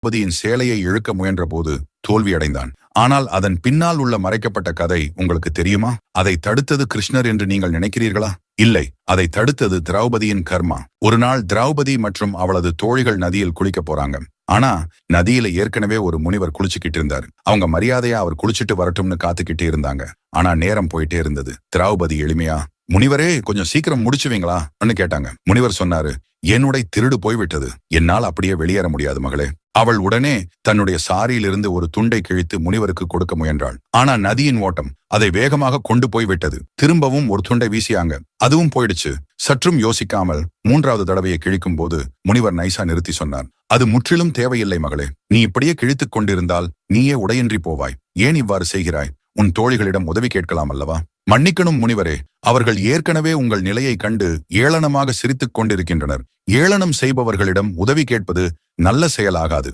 திரௌபதியின் சேலையை இழுக்க முயன்ற போது தோல்வியடைந்தான். ஆனால் அதன் பின்னால் உள்ள மறைக்கப்பட்ட கதை உங்களுக்கு தெரியுமா? அதை தடுத்தது கிருஷ்ணர் என்று நீங்கள் நினைக்கிறீர்களா? இல்லை, அதை தடுத்தது திரௌபதியின் கர்மா. ஒரு நாள் திரௌபதி மற்றும் அவளது தோழிகள் நதியில் குளிக்க போறாங்க. ஆனா நதியில ஏற்கனவே ஒரு முனிவர் குளிச்சுக்கிட்டு இருந்தாரு. அவங்க மரியாதையா அவர் குளிச்சுட்டு வரட்டும்னு காத்துக்கிட்டே இருந்தாங்க. ஆனா நேரம் போயிட்டே இருந்தது. திரௌபதி எளிமையா, முனிவரே கொஞ்சம் சீக்கிரம் முடிச்சுவீங்களா கேட்டாங்க. முனிவர் சொன்னாரு, என்னுடைய திருடு போய்விட்டது, என்னால் அப்படியே வெளியேற முடியாது மகளே. அவள் உடனே தன்னுடைய சாரியிலிருந்து ஒரு துண்டை கிழித்து முனிவருக்கு கொடுக்க முயன்றாள். ஆனா நதியின் ஓட்டம் அதை வேகமாக கொண்டு போய் விட்டது. திரும்பவும் ஒரு துண்டை வீசியாங்க, அதுவும் போயிடுச்சு. சற்றும் யோசிக்காமல் 3வது தடவையை கிழிக்கும் போது முனிவர் நைசா நிறுத்தி சொன்னார், அது முற்றிலும் தேவையில்லை மகளே. நீ இப்படியே கிழித்துக் கொண்டிருந்தால் நீயே உடையின்றி போவாய். ஏன் இவ்வாறு செய்கிறாய்? உன் தோழிகளிடம் உதவி கேட்கலாம் அல்லவா? மன்னிக்கணும் முனிவரே, அவர்கள் ஏற்கனவே உங்கள் நிலையை கண்டு ஏளனமாக சிரித்துக் கொண்டிருக்கின்றனர். ஏளனம் செய்பவர்களிடம் உதவி கேட்பது நல்ல செயலாகாது.